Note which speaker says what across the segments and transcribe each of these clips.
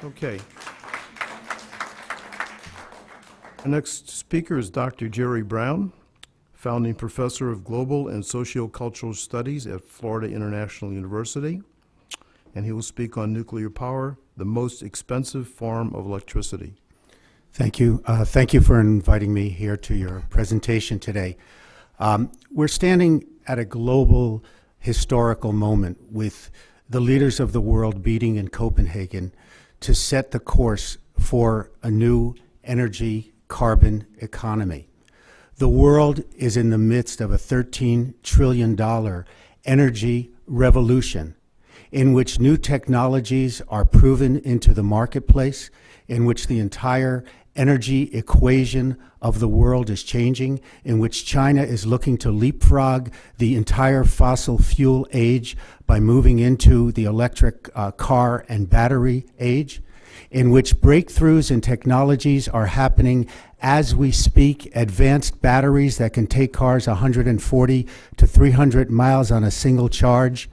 Speaker 1: Okay. Our next speaker is Dr. Jerry Brown, founding professor of global and sociocultural studies at Florida International University, and he will speak on nuclear power, the most expensive form of electricity.
Speaker 2: Thank you. Thank you for inviting me here to your presentation today. We're standing at a global historical moment with the leaders of the world meeting in Copenhagen to set the course for a new energy carbon economy. The world is in the midst of a $13 trillion energy revolution in which new technologies are proven into the marketplace, in which the entire energy equation of the world is changing, in which China is looking to leapfrog the entire fossil fuel age by moving into the electric car and battery age, in which breakthroughs in technologies are happening as we speak, advanced batteries that can take cars 140 to 300 miles on a single charge,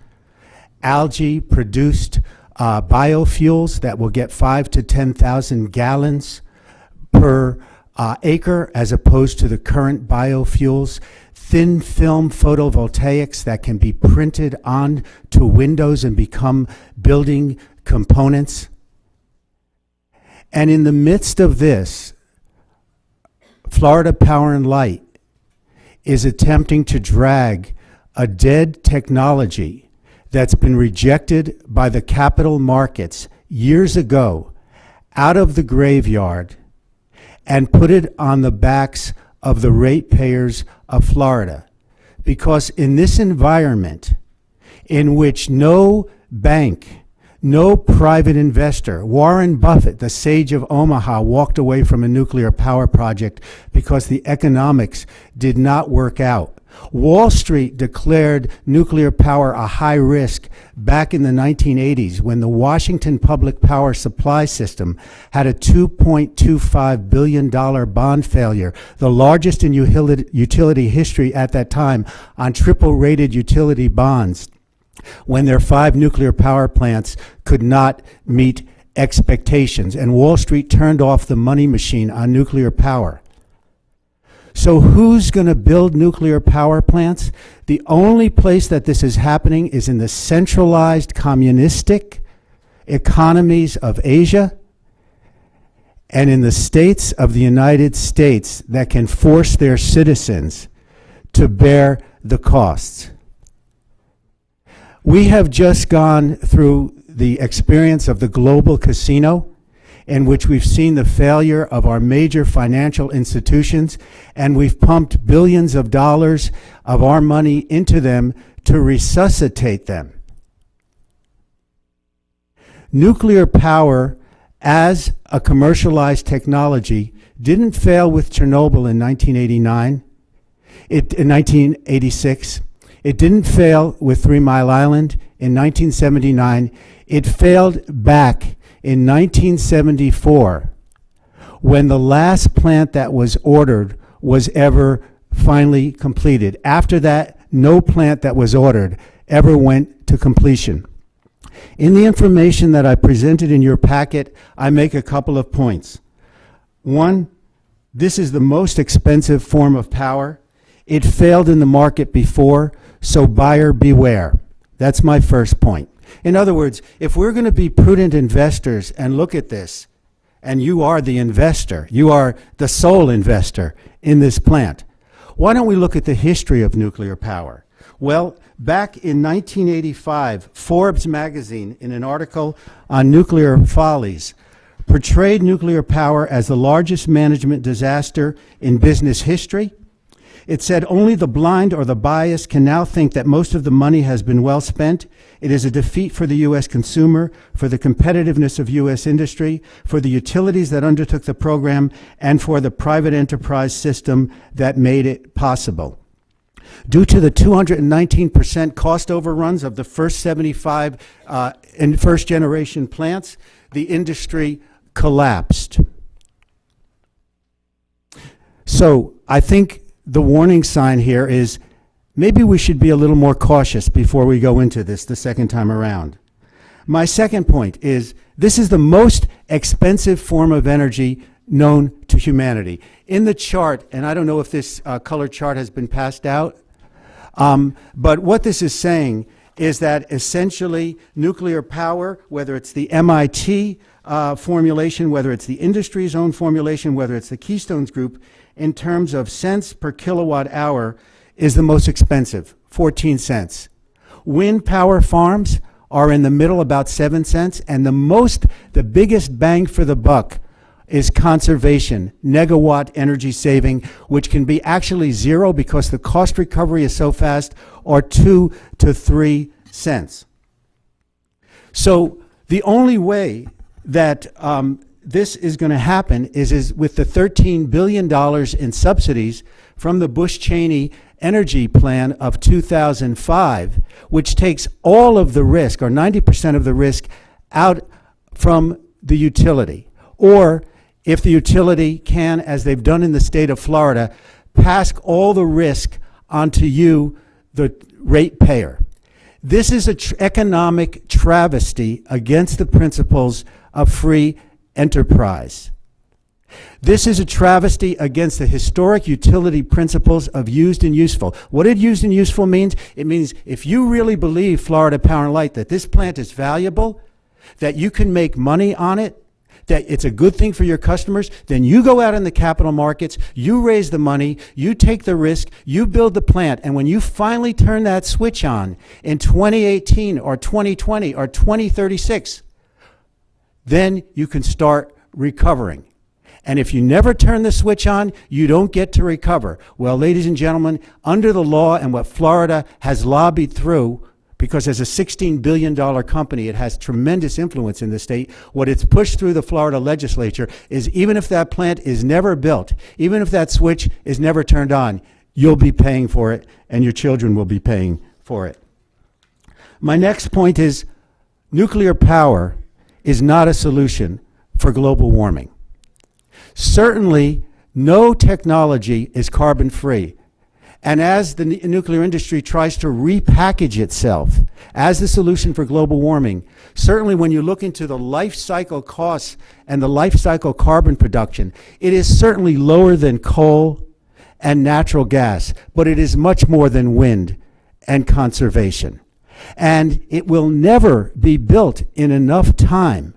Speaker 2: algae-produced biofuels that will get 5,000 to 10,000 gallons per acre as opposed to the current biofuels, thin film photovoltaics that can be printed onto windows and become building components. And in the midst of this, Florida Power and Light is attempting to drag a dead technology that's been rejected by the capital markets years ago out of the graveyard and put it on the backs of the ratepayers of Florida. Because in this environment in which no bank, no private investor, Warren Buffett, the sage of Omaha, walked away from a nuclear power project because the economics did not work out. Wall Street declared nuclear power a high risk back in the 1980s when the Washington Public Power Supply System had a $2.25 billion bond failure, the largest in utility history at that time, on triple-rated utility bonds, when their 5 nuclear power plants could not meet expectations. And Wall Street turned off the money machine on nuclear power. So who's going to build nuclear power plants? The only place that this is happening is in the centralized communistic economies of Asia and in the states of the United States that can force their citizens to bear the costs. We have just gone through the experience of the global casino, in which we've seen the failure of our major financial institutions, and we've pumped billions of dollars of our money into them to resuscitate them. Nuclear power as a commercialized technology didn't fail with Chernobyl in 1989, in 1986. It didn't fail with 3 Mile Island in 1979. It failed back in 1974, when the last plant that was ordered was ever finally completed. After that, no plant that was ordered ever went to completion. In the information that I presented in your packet, I make a couple of points. One, this is the most expensive form of power. It failed in the market before, so buyer beware. That's my first point. In other words, if we're going to be prudent investors and look at this, and you are the investor, you are the sole investor in this plant, why don't we look at the history of nuclear power? Well, back in 1985, Forbes magazine, in an article on nuclear follies, portrayed nuclear power as the largest management disaster in business history. It said only the blind or the biased can now think that most of the money has been well spent. It is a defeat for the U.S. consumer, for the competitiveness of U.S. industry, for the utilities that undertook the program, and for the private enterprise system that made it possible. Due to the 219% cost overruns of the first 75 and first generation plants, the industry collapsed. So I think the warning sign here is maybe we should be a little more cautious before we go into this the second time around. My second point is this is the most expensive form of energy known to humanity. In the chart, and I don't know if this color chart has been passed out, but what this is saying is that essentially nuclear power, whether it's the MIT formulation, whether it's the industry's own formulation, whether it's the Keystones Group, in terms of cents per kilowatt hour, is the most expensive, 14 cents. Wind power farms are in the middle, about 7 cents, and the biggest bang for the buck is conservation, negawatt energy saving, which can be actually zero because the cost recovery is so fast, or 2 to 3 cents. So the only way that this is going to happen is with the $13 billion in subsidies from the Bush-Cheney energy plan of 2005, which takes all of the risk, or 90% of the risk, out from the utility. Or if the utility can, as they've done in the state of Florida, pass all the risk onto you, the ratepayer. This is an economic travesty against the principles of free enterprise. This is a travesty against the historic utility principles of used and useful. What did used and useful means? It means if you really believe, Florida Power and Light, that this plant is valuable, that you can make money on it, that it's a good thing for your customers, then you go out in the capital markets, you raise the money, you take the risk, you build the plant, and when you finally turn that switch on in 2018 or 2020 or 2036, then you can start recovering. And if you never turn the switch on, you don't get to recover. Well, ladies and gentlemen, under the law and what Florida has lobbied through, because as a $16 billion company, it has tremendous influence in the state, what it's pushed through the Florida legislature is even if that plant is never built, even if that switch is never turned on, you'll be paying for it and your children will be paying for it. My next point is nuclear power is not a solution for global warming. Certainly, no technology is carbon-free. And as the nuclear industry tries to repackage itself as the solution for global warming, certainly when you look into the life cycle costs and the life cycle carbon production, it is certainly lower than coal and natural gas, but it is much more than wind and conservation. And it will never be built in enough time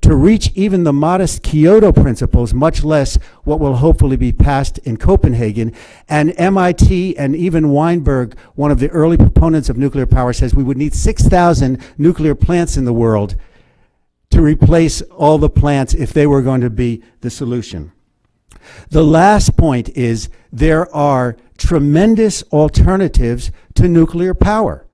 Speaker 2: to reach even the modest Kyoto principles, much less what will hopefully be passed in Copenhagen. And MIT and even Weinberg, one of the early proponents of nuclear power, says we would need 6,000 nuclear plants in the world to replace all the plants if they were going to be the solution. The last point is there are tremendous alternatives to nuclear power.